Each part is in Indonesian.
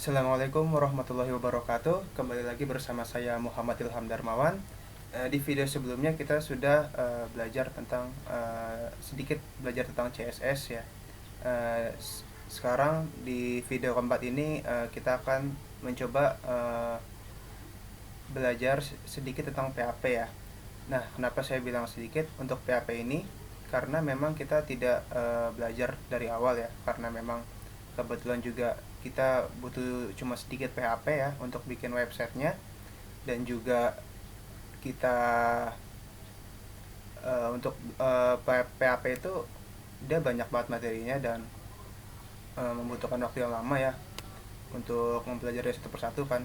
Assalamualaikum warahmatullahi wabarakatuh. Kembali lagi bersama saya Muhammad Ilham Darmawan. Di video sebelumnya kita sudah belajar tentang sedikit belajar tentang CSS ya. Sekarang di video keempat ini kita akan mencoba belajar sedikit tentang PHP ya. Nah, kenapa saya bilang sedikit untuk PHP ini? Karena memang kita tidak belajar dari awal ya. Karena memang kebetulan juga kita butuh cuma sedikit PHP ya untuk bikin websitenya, dan juga kita untuk PHP itu dia banyak banget materinya dan membutuhkan waktu yang lama ya untuk mempelajari satu persatu kan.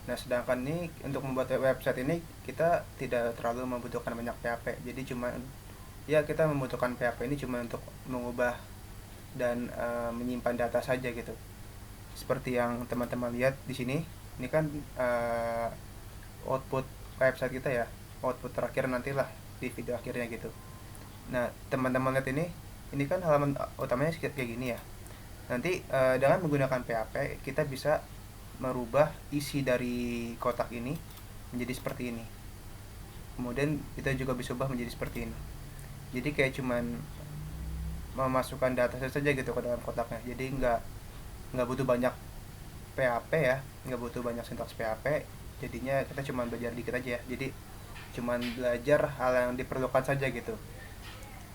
Nah, sedangkan ini untuk membuat website ini kita tidak terlalu membutuhkan banyak PHP. Jadi cuma ya kita membutuhkan PHP ini cuma untuk mengubah dan menyimpan data saja gitu. Seperti yang teman-teman lihat di sini, ini kan output website kita ya, output terakhir nantilah di video akhirnya gitu. Nah, teman-teman lihat ini kan halaman utamanya kayak gini ya. Nanti dengan menggunakan PHP kita bisa merubah isi dari kotak ini menjadi seperti ini. Kemudian kita juga bisa ubah menjadi seperti ini. Jadi kayak cuman memasukkan data saja gitu ke dalam kotaknya. Jadi nggak butuh banyak PHP ya, nggak butuh banyak sintaks PHP. Jadinya kita cuman belajar dikit aja ya. Jadi cuman belajar hal yang diperlukan saja gitu.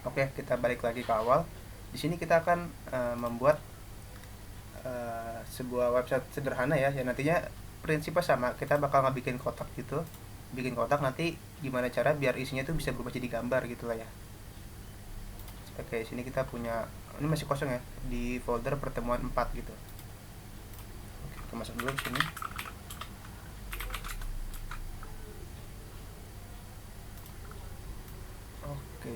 Oke, kita balik lagi ke awal. Di sini kita akan membuat sebuah website sederhana ya, yang nantinya prinsipnya sama. Kita bakal ngebikin kotak gitu, bikin kotak, nanti gimana cara biar isinya tuh bisa berubah jadi gambar gitu lah ya. Oke, sini kita punya, ini masih kosong ya, di folder pertemuan 4 gitu. Oke, kita masuk dulu ke sini. Oke.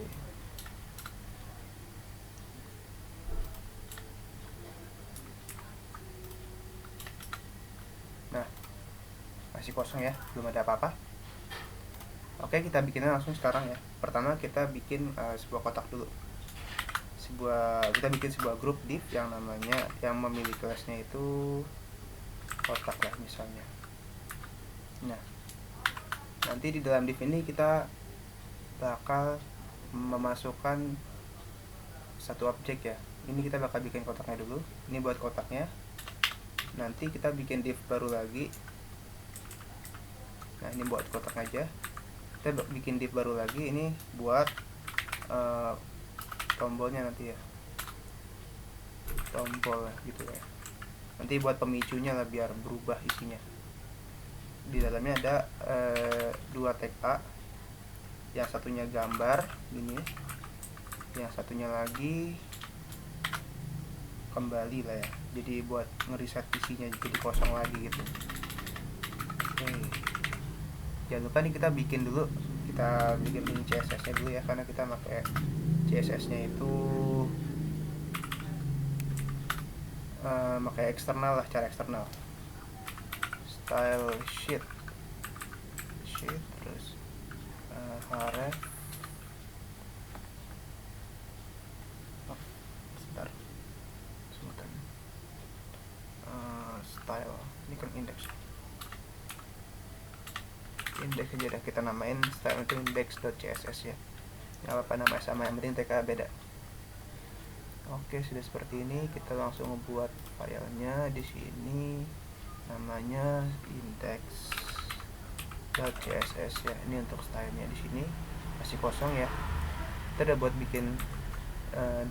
Nah, masih kosong ya, belum ada apa-apa. Oke, kita bikinnya langsung sekarang ya. Pertama kita bikin sebuah kotak dulu. Kita bikin sebuah grup div yang namanya, yang memiliki kelasnya itu kotak lah misalnya. Nah, nanti di dalam div ini kita bakal memasukkan satu objek ya. Ini kita bakal bikin kotaknya dulu. Ini buat kotaknya. Nanti kita bikin div baru lagi. Nah, ini buat kotak aja. Kita bikin div baru lagi, ini buat tombolnya nanti ya, tombol gitu ya. Nanti buat pemicunya lah biar berubah isinya. Di dalamnya ada dua tag A, yang satunya gambar ini, yang satunya lagi kembali lah ya, jadi buat ngeriset isinya jadi kosong lagi gitu. Oke, jangan lupa nih kita bikin link CSS nya dulu ya, karena kita pakai CSS nya itu pakai eksternal lah, cara eksternal, style sheet terus href sebentar sebutan style, ini kan index aja dah, kita namain style itu index.css ya, nggak apa-apa namanya sama, yang penting TK beda. Oke, sudah seperti ini, kita langsung membuat filenya. Di sini namanya index.css ya. Ini untuk stylenya, di sini masih kosong ya. Kita udah buat bikin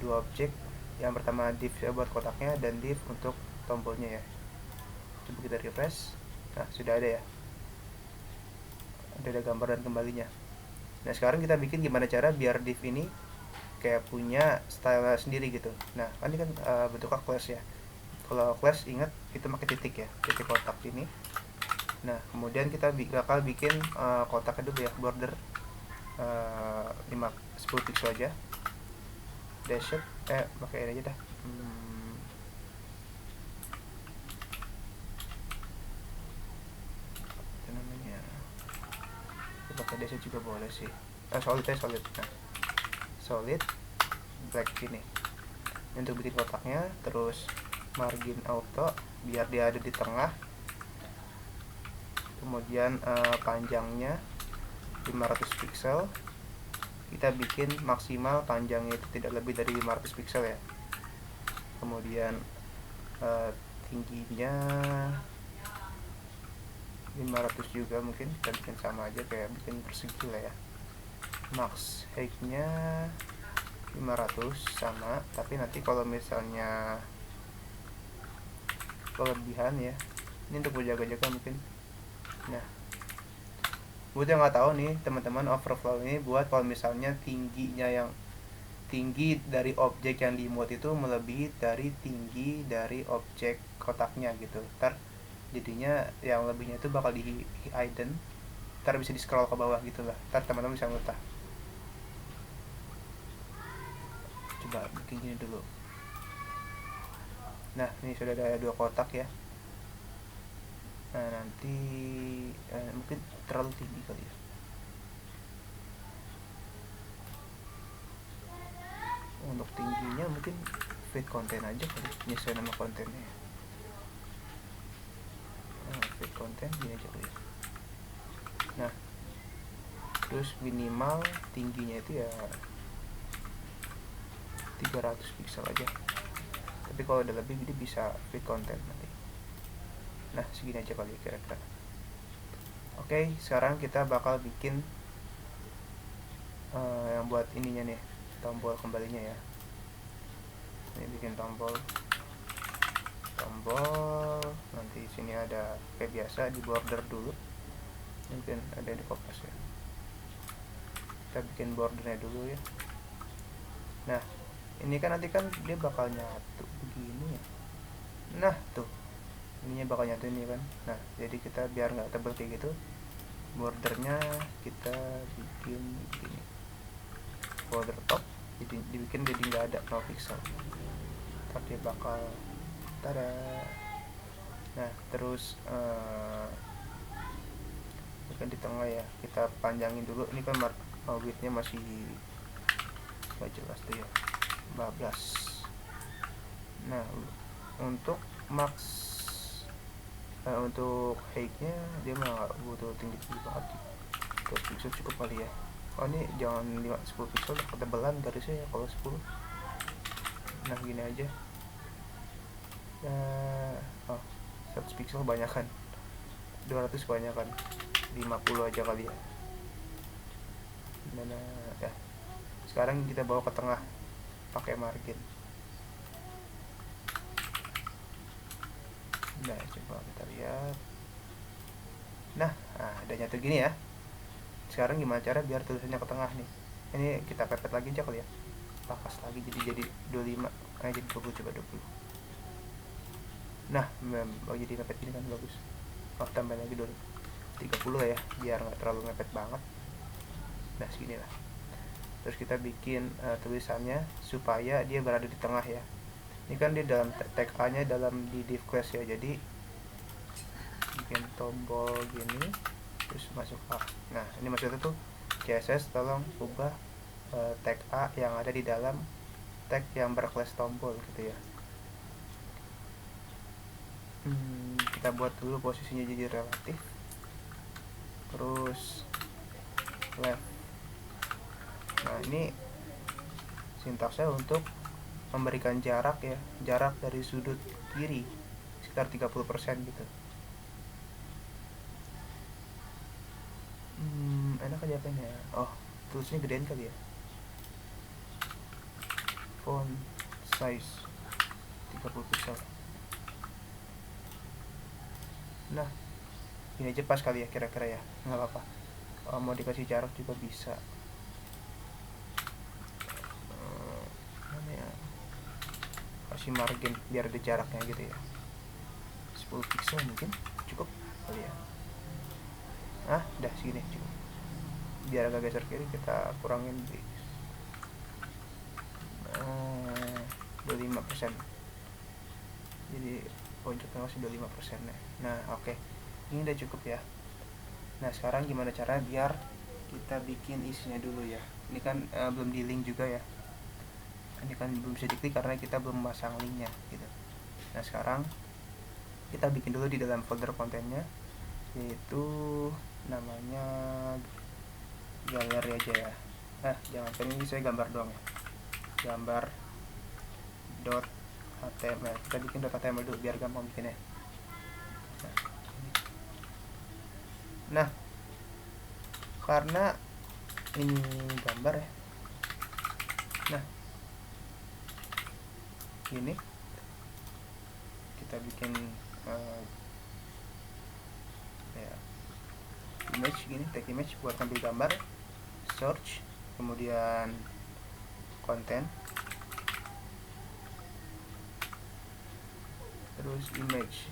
dua objek. Yang pertama div ya buat kotaknya, dan div untuk tombolnya ya. Coba kita refresh. Nah, sudah ada ya. Ada gambar dan kembalinya. Nah, sekarang kita bikin gimana cara biar div ini kayak punya style sendiri gitu. Nah, kan ini kan bentuknya class ya. Kalau class ingat itu pakai titik ya, titik kotak ini. Nah, kemudian kita bakal bikin kotaknya dulu ya, border 10 pixel aja. Dashed pakai ini aja dah. Apa namanya? Pakai dashed juga boleh sih. Solid. Nah, solid black ini untuk bikin kotaknya. Terus margin auto biar dia ada di tengah. Kemudian panjangnya 500 pixel, kita bikin maksimal panjangnya itu tidak lebih dari 500 pixel ya. Kemudian tingginya 500 juga, mungkin kita bikin sama aja kayak bikin persegi lah ya. Max height-nya 500 sama, tapi nanti kalau misalnya kelebihan ya, ini untuk berjaga-jaga mungkin. Nah, buat yang nggak tahu nih teman-teman, overflow ini buat kalau misalnya tingginya yang tinggi dari objek yang dimuat itu melebihi dari tinggi dari objek kotaknya gitu. Ntar jadinya yang lebihnya itu bakal di hidden, ntar bisa di scroll ke bawah gitu lah, ntar teman-teman bisa ngutah. Coba bikin gini dulu. Nah, ini sudah ada 2 kotak ya. Nah, nanti mungkin terlalu tinggi kali ya. Untuk tingginya mungkin feed konten aja kali, nyesuaiin nama kontennya. Feed konten gini aja kali ya. Nah, terus minimal tingginya itu ya 300 pixel aja, tapi kalau udah lebih jadi bisa feed konten nanti. Nah, segini aja kali kira-kira. Oke, sekarang kita bakal bikin yang buat ininya nih, tombol kembalinya ya. Ini bikin tombol, nanti sini ada kayak biasa di border dulu, mungkin ada di kopas ya. Kita bikin bordernya dulu ya. Nah, ini kan nanti kan dia bakal nyatu begini ya. Nah, tuh ininya bakal nyatu ini kan. Nah, jadi kita biar nggak tebal kayak gitu, bordernya kita bikin begini, border top, jadi dibikin jadi nggak ada 0 pixel, tapi bakal tada. Nah, terus kan di tengah ya, kita panjangin dulu. Ini kan widthnya masih nggak jelas tuh ya, 15. Nah, untuk max untuk height-nya dia mah nggak butuh tinggi banget, 12 pixel cukup kali ya. Oh, ini jangan 10 pixel, ketebalan garisnya ya kalau 10. Nah, gini aja. 100 pixel banyak kan, 200 banyak kan, 50 aja kali ya. Mana ya, sekarang kita bawa ke tengah pakai margin. Nah, coba kita lihat. Nah, udah nyatu gini ya. Sekarang gimana cara biar tulisannya ke tengah nih? Ini kita pepet lagi aja kali ya, pakas lagi jadi 25, jadi 20, coba 20. Nah, jadi mepet gini kan bagus. Tambah lagi dulu 30 lah ya, biar nggak terlalu mepet banget. Nah, segini lah. Terus kita bikin tulisannya supaya dia berada di tengah ya. Ini kan di dalam tag A nya dalam di div class ya, jadi bikin tombol gini terus masuk A. Nah, ini maksudnya tuh CSS tolong ubah tag A yang ada di dalam tag yang berkelas tombol gitu ya. Kita buat dulu posisinya jadi relatif, terus left. Nah, ini sintaksnya untuk memberikan jarak ya, jarak dari sudut kiri sekitar 30% gitu. Enak aja apanya ya. Oh, tulisnya gedein kali ya. Font size 30 pixel. Nah, ini aja pas kali ya kira-kira ya, nggak apa-apa. Mau dikasih jarak juga bisa. Mana ya, kasih margin biar ada jaraknya gitu ya, 10 pixel mungkin cukup kali ya. Udah segini cukup. Biar agak geser kiri kita kurangin di 25%, jadi pojoknya masih 25% ya. Nah, oke. Ini udah cukup ya. Nah, sekarang gimana cara biar kita bikin isinya dulu ya. Ini kan belum di link juga ya. Ini kan belum bisa diklik karena kita belum masang linknya gitu. Nah, sekarang kita bikin dulu di dalam folder kontennya, yaitu namanya galeri aja ya. Jangan, kan ini saya gambar doang ya, gambar .html. Kita bikin .html dulu biar gampang bikinnya. Nah, karena ini gambar ya, nah ini kita bikin ya, image gini, tag image buat ambil gambar, search, kemudian konten, terus image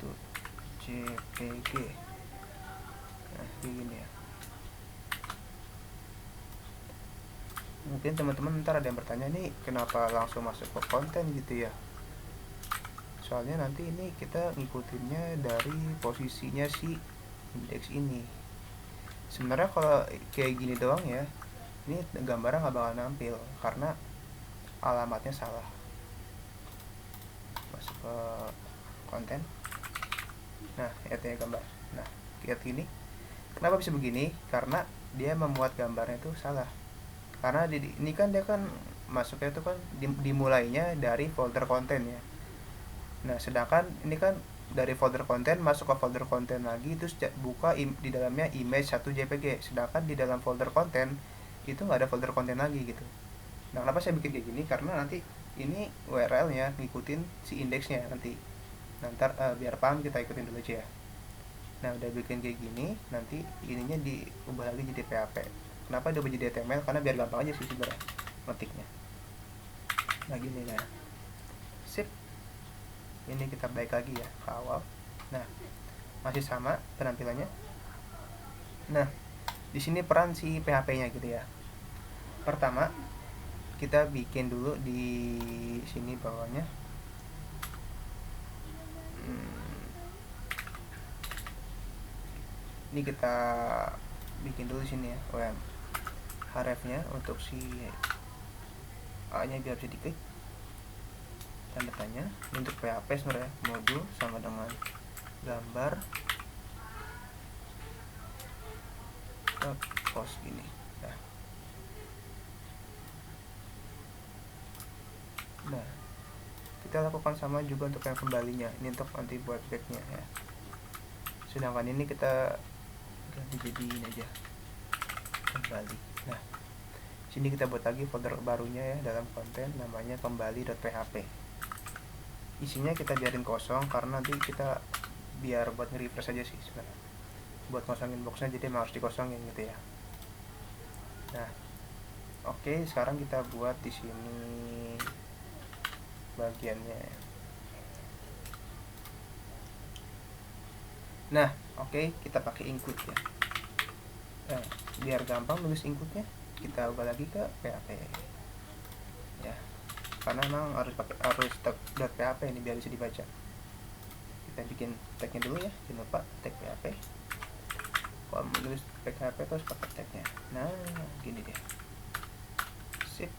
tuh jpg. Nah begini ya. Mungkin teman-teman ntar ada yang bertanya, nih kenapa langsung masuk ke konten gitu ya. Soalnya nanti ini kita ngikutinnya dari posisinya si indeks ini. Sebenarnya kalau kayak gini doang ya, ini gambarnya nggak bakal nampil karena alamatnya salah. Masuk ke konten, nah lihat ya gambar. Nah lihat gini, kenapa bisa begini? Karena dia memuat gambarnya itu salah. Karena ini kan dia kan masuknya itu kan dimulainya dari folder konten ya. Nah sedangkan ini kan dari folder konten masuk ke folder konten lagi, terus buka di dalamnya image 1 jpg, sedangkan di dalam folder konten itu nggak ada folder konten lagi gitu. Nah kenapa saya bikin kayak gini? Karena nanti ini URL nya ngikutin si indeksnya nanti. Ntar biar paham kita ikutin dulu aja ya. Nah udah bikin kayak gini, nanti ininya diubah lagi jadi PHP. Kenapa dia jadi HTML? Karena biar gampang aja sih sebenarnya ngetiknya. Nah gini ya, sip. Ini kita balik lagi ya ke awal. Nah masih sama penampilannya. Nah di sini peran si PHP-nya gitu ya. Pertama kita bikin dulu di sini bawahnya. Ini kita bikin dulu sini ya, href-nya untuk si A-nya biar bisa diklik. Tanda tanya ini untuk PHP sebenarnya, modul sama dengan gambar post gini. Nah kita lakukan sama juga untuk yang kembalinya, ini untuk nanti buat backnya ya. Sedangkan ini kita ganti jadi ini aja, kembali. Nah sini kita buat lagi folder barunya ya dalam konten, namanya kembali.php. Isinya kita biarin kosong karena nanti kita biar buat nge-refresh aja sih sebenarnya, buat kosongin boxnya, jadi emang harus dikosongin gitu ya. Nah oke, sekarang kita buat di sini bagiannya. Nah oke, kita pakai include ya. Nah, biar gampang nulis include-nya, kita ubah lagi ke PHP ya, karena memang harus .php ini biar bisa dibaca. Kita bikin tagnya dulu ya, jangan lupa tag PHP. Kalau menulis PHP terus pakai tagnya. Nah gini deh, sip,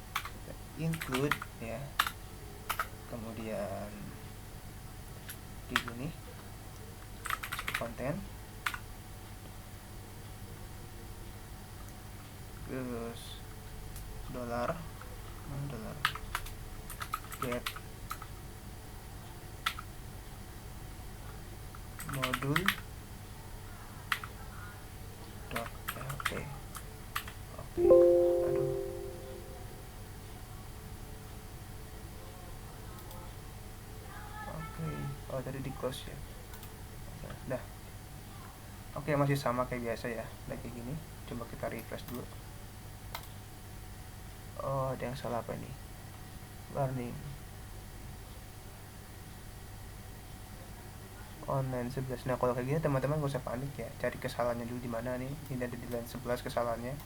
include ya, kemudian di sini konten, terus dolar get modul .php. Oke, aduh. Oke, oh tadi di close ya. Dah. Oke, masih sama kayak biasa ya. Udah kayak gini. Coba kita refresh dulu. Oh, ada yang salah apa nih? Warning. Online 11. Nah, kalau kayak gini teman-teman gak usah panik ya. Cari kesalahannya dulu di mana nih. Ini ada di line 11 kesalahannya.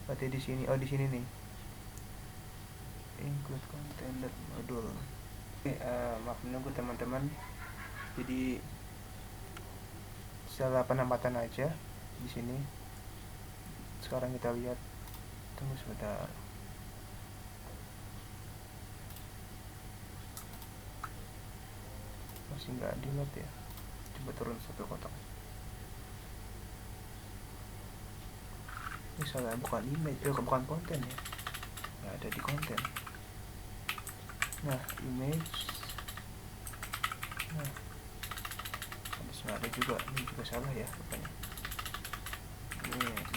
Berarti di sini. Oh, di sini nih. Include content module. Oke, maaf menunggu teman-teman. Jadi salah penempatan aja di sini. Sekarang kita lihat. Tunggu sebentar. masih nggak di load ya. Coba turun satu kotak. Ini salah, bukan image, bukan konten ya, nggak ada di konten. Nah, image, nah harus nggak ada juga, ini juga salah ya rupanya.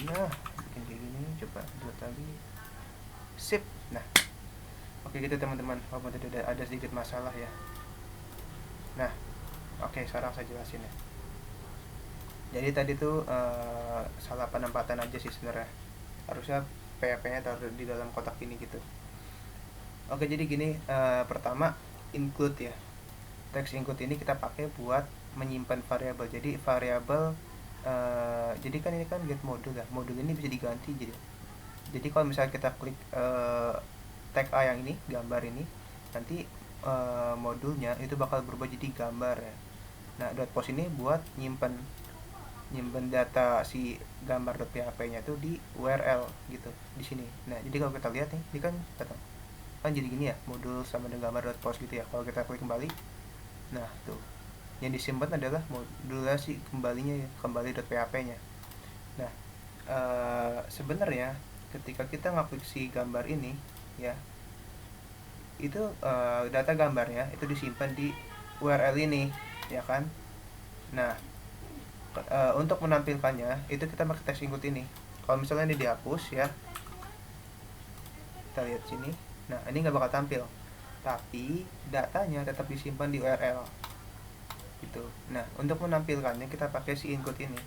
Nah bikin kayak gini, coba buat lagi, sip. Nah oke gitu teman-teman, walaupun tidak ada sedikit masalah ya. Nah oke, sekarang saya jelasin ya. Jadi tadi tuh salah penempatan aja sih sebenarnya, harusnya PHP-nya taruh di dalam kotak ini gitu. Oke, jadi gini, pertama include ya. Text include ini kita pakai buat menyimpan variabel. Jadi variabel, jadi kan ini kan get modul ya. Modul ini bisa diganti jadi kalau misalnya kita klik tag A yang ini, gambar ini, nanti modulnya itu bakal berubah jadi gambar ya. Nah, .post ini buat nyimpen data si gambar.php-nya itu di URL gitu di sini. Nah, jadi kalau kita lihat nih, ini kan jadi gini ya, modul sama dengan gambar.post gitu ya. Kalau kita klik kembali, nah tuh yang disimpan adalah modulnya si kembalinya ya, kembali.php-nya. Nah, sebenarnya ketika kita ngeklik si gambar ini ya, itu data gambarnya itu disimpan di URL ini ya kan. Nah, untuk menampilkannya itu kita pakai text include ini. Kalau misalnya ini dihapus ya, kita lihat sini, nah ini nggak bakal tampil, tapi datanya tetap disimpan di URL gitu. Nah, untuk menampilkannya kita pakai si include ini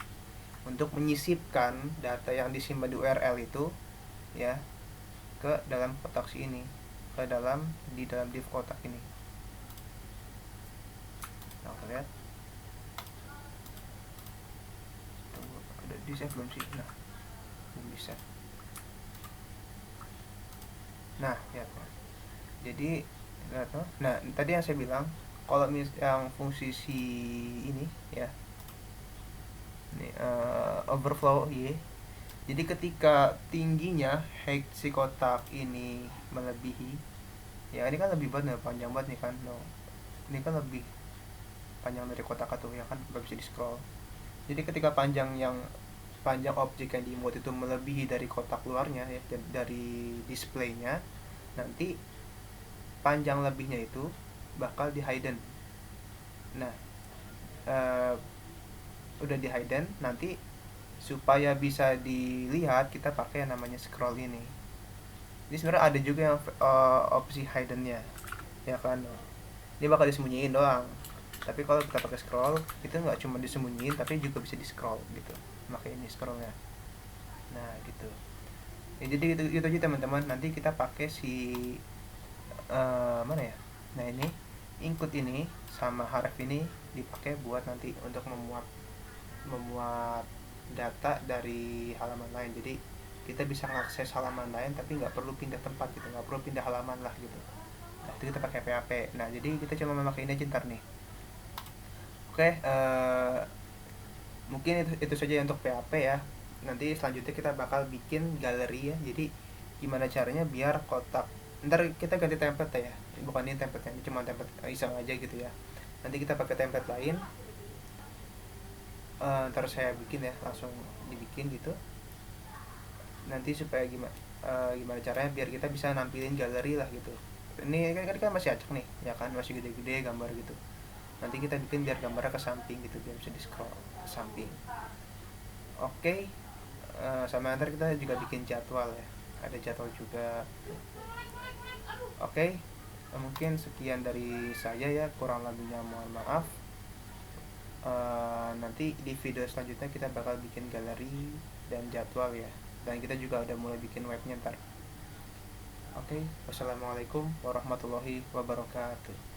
untuk menyisipkan data yang disimpan di URL itu ya ke dalam kotak si ini, di dalam div kotak ini. Nah, kita lihat udah di save belum sih? Nah, belum bisa. Nah, lihat. Jadi lihat, nah tadi yang saya bilang, kalau yang fungsi si ini ya, ini overflow y. Jadi ketika tingginya height si kotak ini melebihi, ya ini kan lebih banget, panjang banget nih kan, no. Ini kan lebih panjang dari kotak tuh ya kan, nggak bisa di scroll. Jadi ketika panjang objek yang dimuat itu melebihi dari kotak luarnya ya, dari displaynya, nanti panjang lebihnya itu bakal di hidden. Nah, udah di hidden, nanti supaya bisa dilihat kita pakai yang namanya scroll ini. Ini sebenarnya ada juga yang opsi hiddennya ya kan, ini bakal disembunyiin doang. Tapi kalau kita pakai scroll, itu nggak cuma disembunyiin tapi juga bisa di scroll gitu, makanya ini scrollnya. Nah gitu ya, jadi itu aja teman-teman. Nanti kita pakai si mana ya, nah ini include ini sama harf ini dipakai buat nanti untuk memuat data dari halaman lain. Jadi kita bisa mengakses halaman lain tapi nggak perlu pindah tempat gitu, nggak perlu pindah halaman lah gitu. Nah itu kita pakai PHP. Nah jadi kita cuma memakai ini aja ntar nih. Oke, mungkin itu saja untuk PHP ya. Nanti selanjutnya kita bakal bikin galeri ya. Jadi gimana caranya biar kotak, ntar kita ganti template ya, bukan ini template, ini cuma template iseng aja gitu ya. Nanti kita pakai template lain, ntar saya bikin ya, langsung dibikin gitu. Nanti supaya gimana caranya biar kita bisa nampilin galeri lah gitu. Ini kan masih acak nih ya kan, masih gede-gede gambar gitu. Nanti kita bikin biar gambarnya ke samping gitu, biar bisa di scroll ke samping. Oke, sama ntar kita juga bikin jadwal ya, ada jadwal juga. Oke, mungkin sekian dari saya ya, kurang lebihnya mohon maaf. Nanti di video selanjutnya kita bakal bikin galeri dan jadwal ya, dan kita juga udah mulai bikin webnya ntar. Oke, wassalamualaikum warahmatullahi wabarakatuh.